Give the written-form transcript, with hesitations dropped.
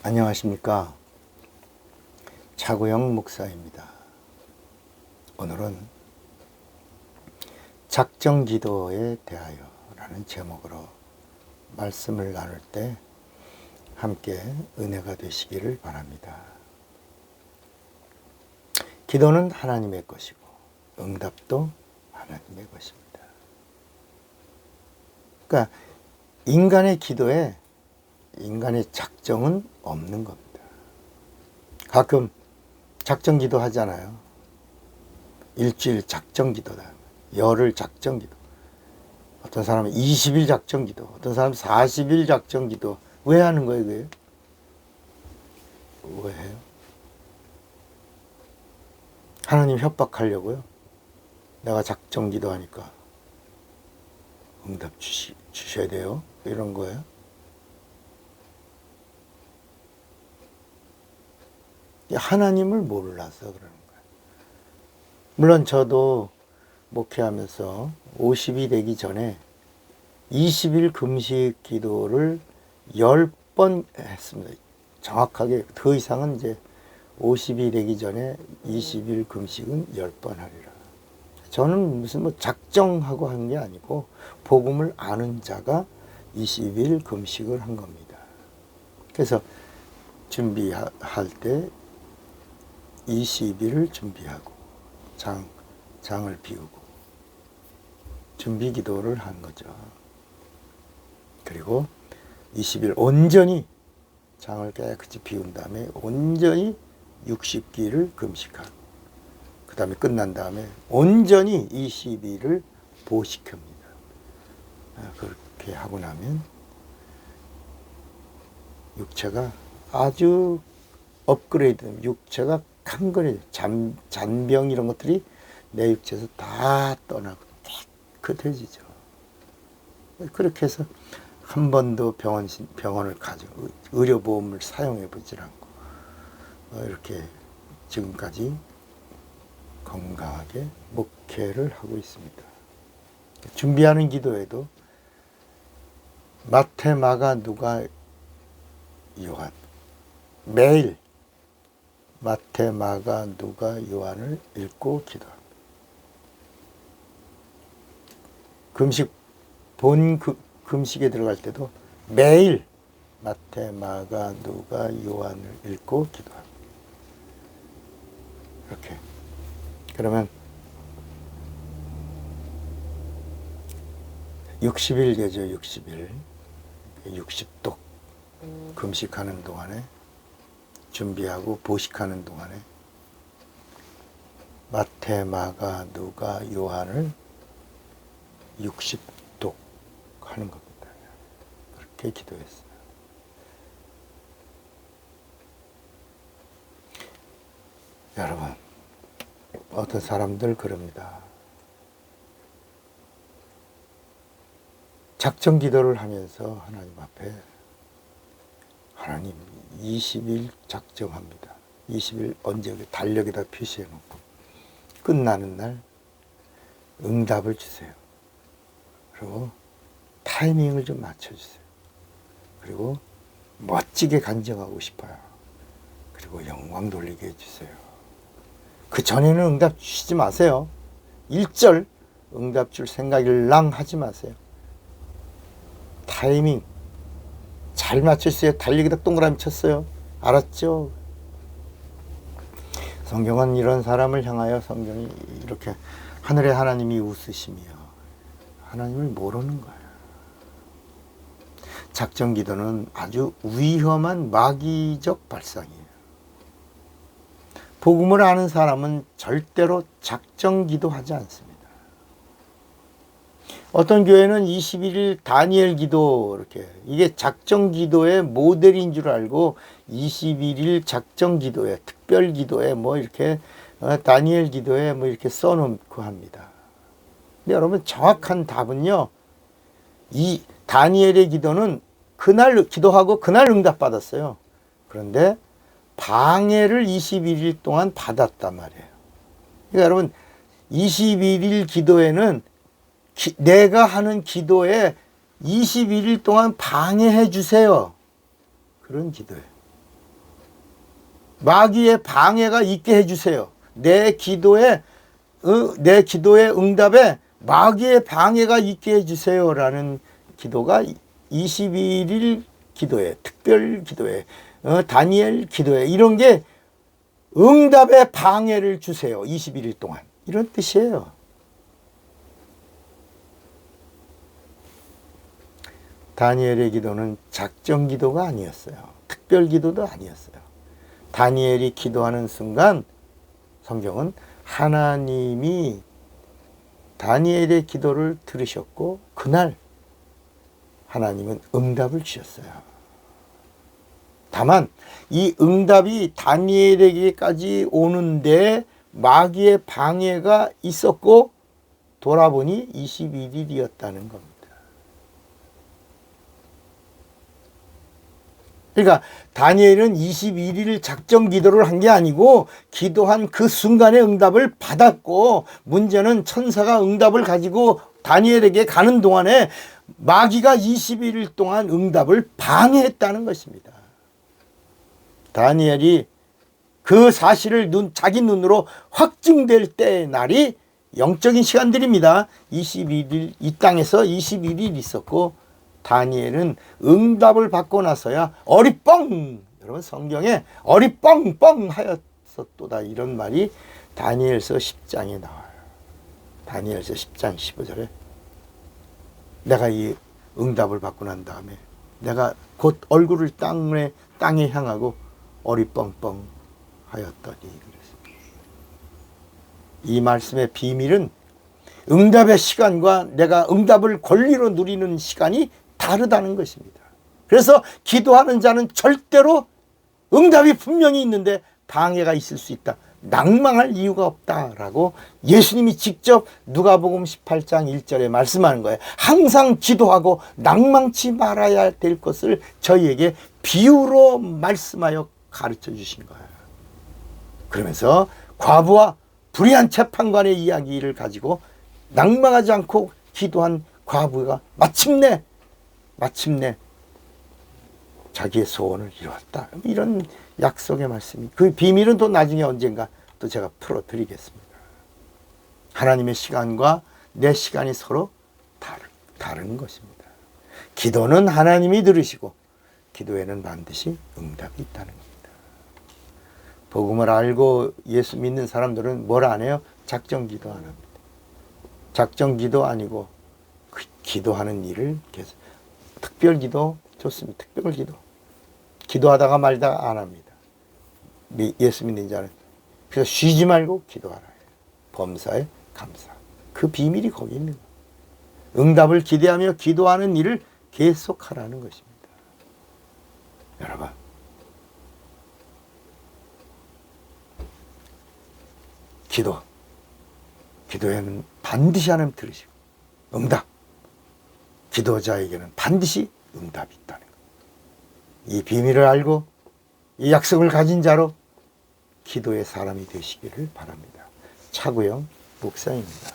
안녕하십니까. 차구영 목사입니다. 오늘은 작정기도에 대하여 라는 제목으로 말씀을 나눌 때 함께 은혜가 되시기를 바랍니다. 기도는 하나님의 것이고 응답도 하나님의 것입니다. 그러니까 인간의 기도에 인간의 작정은 없는 겁니다. 가끔 작정기도 하잖아요. 일주일 작정기도다. 열흘 작정기도. 어떤 사람은 20일 작정기도. 어떤 사람은 40일 작정기도. 왜 하는 거예요, 그게? 왜 해요? 하나님 협박하려고요? 내가 작정기도 하니까 응답 주셔야 돼요? 이런 거예요? 하나님을 몰라서 그러는 거예요. 물론 저도 목회하면서 50이 되기 전에 20일 금식 기도를 10번 했습니다. 정확하게 더 이상은 이제 50이 되기 전에 20일 금식은 10번 하리라. 저는 무슨 뭐 작정하고 한 게 아니고 복음을 아는 자가 20일 금식을 한 겁니다. 그래서 준비할 때 20일을 준비하고 장을 비우고 준비 기도를 한 거죠. 그리고 20일 온전히 장을 깨끗이 비운 다음에 온전히 60기를 금식하고 그 다음에 끝난 다음에 온전히 20일을 보식합니다. 그렇게 하고 나면 육체가 아주 업그레이드, 육체가 강건해져. 잔병 이런 것들이 내 육체에서 다 떠나고 깨끗해지죠. 그렇게 해서 한 번도 병원을 가지고 의료보험을 사용해 보질 않고 이렇게 지금까지 건강하게 목회를 하고 있습니다. 준비하는 기도에도 마태, 마가, 누가, 요한 매일 마태, 마가, 누가, 요한을 읽고 기도합니다. 금식에 들어갈 때도 매일 마태, 마가, 누가, 요한을 읽고 기도합니다. 이렇게. 그러면 60일 되죠. 60일. 60독 금식하는 동안에 준비하고 보식하는 동안에 마태, 마가, 누가, 요한을 60독 하는 겁니다. 그렇게 기도했어요. 여러분, 어떤 사람들 그럽니다. 작정 기도를 하면서 하나님 앞에 하나님 20일 작정합니다. 20일 언제 달력에다 표시해 놓고 끝나는 날 응답을 주세요. 그리고 타이밍을 좀 맞춰주세요. 그리고 멋지게 간증하고 싶어요. 그리고 영광 돌리게 해주세요. 그 전에는 응답 주시지 마세요. 1절 응답 줄 생각일랑 하지 마세요. 타이밍 잘 맞췄어요. 달리기다 동그라미 쳤어요. 알았죠? 성경은 이런 사람을 향하여 성경이 이렇게 하늘의 하나님이 웃으시며 하나님을 모르는 거예요. 작정 기도는 아주 위험한 마귀적 발상이에요. 복음을 아는 사람은 절대로 작정 기도하지 않습니다. 어떤 교회는 21일 다니엘 기도 이렇게 이게 작정 기도의 모델인 줄 알고 21일 작정 기도에 특별 기도에 뭐 이렇게 다니엘 기도에 뭐 이렇게 써놓고 합니다. 근데 여러분 정확한 답은요. 이 다니엘의 기도는 그날 기도하고 그날 응답받았어요. 그런데 방해를 21일 동안 받았단 말이에요. 그러니까 여러분 21일 기도에는 내가 하는 기도에 21일 동안 방해해 주세요. 그런 기도예요. 마귀의 방해가 있게 해주세요. 내 기도의 응답에 마귀의 방해가 있게 해주세요. 라는 기도가 21일 기도회, 특별 기도회, 다니엘 기도회, 이런 게 응답의 방해를 주세요. 21일 동안. 이런 뜻이에요. 다니엘의 기도는 작정 기도가 아니었어요. 특별 기도도 아니었어요. 다니엘이 기도하는 순간 성경은 하나님이 다니엘의 기도를 들으셨고 그날 하나님은 응답을 주셨어요. 다만 이 응답이 다니엘에게까지 오는데 마귀의 방해가 있었고 돌아보니 21일이었다는 겁니다. 그러니까 다니엘은 21일 작정 기도를 한 게 아니고 기도한 그 순간에 응답을 받았고, 문제는 천사가 응답을 가지고 다니엘에게 가는 동안에 마귀가 21일 동안 응답을 방해했다는 것입니다. 다니엘이 그 사실을 자기 눈으로 확증될 때의 날이 영적인 시간들입니다. 21일, 이 땅에서 21일 있었고 다니엘은 응답을 받고 나서야 어리뻥, 여러분 성경에 어리뻥뻥 하였었도다 이런 말이 다니엘서 10장에 나와요. 다니엘서 10장 15절에 내가 이 응답을 받고 난 다음에 내가 곧 얼굴을 땅에 향하고 어리뻥뻥 하였더니 그랬습니다. 이 말씀의 비밀은 응답의 시간과 내가 응답을 권리로 누리는 시간이 다르다는 것입니다. 그래서 기도하는 자는 절대로 응답이 분명히 있는데 방해가 있을 수 있다, 낭망할 이유가 없다라고 예수님이 직접 누가복음 18장 1절에 말씀하는 거예요. 항상 기도하고 낭망치 말아야 될 것을 저희에게 비유로 말씀하여 가르쳐 주신 거예요. 그러면서 과부와 불의한 재판관의 이야기를 가지고 낭망하지 않고 기도한 과부가 마침내 자기의 소원을 이루었다. 이런 약속의 말씀이, 그 비밀은 또 나중에 언젠가 또 제가 풀어드리겠습니다. 하나님의 시간과 내 시간이 서로 다른 것입니다. 기도는 하나님이 들으시고 기도에는 반드시 응답이 있다는 겁니다. 복음을 알고 예수 믿는 사람들은 뭘 안 해요? 작정 기도 안 합니다. 작정 기도 아니고 기도하는 일을 계속, 특별 기도 좋습니다. 특별 기도. 기도하다가 말다가 안 합니다. 예수 믿는 자는 그래서 쉬지 말고 기도하라. 범사에 감사. 그 비밀이 거기 있는 거예요. 응답을 기대하며 기도하는 일을 계속하라는 것입니다. 여러분, 기도에는 반드시 하나님 들으시고 응답, 기도자에게는 반드시 응답이 있다는 것. 이 비밀을 알고 이 약속을 가진 자로 기도의 사람이 되시기를 바랍니다. 차구영 목사입니다.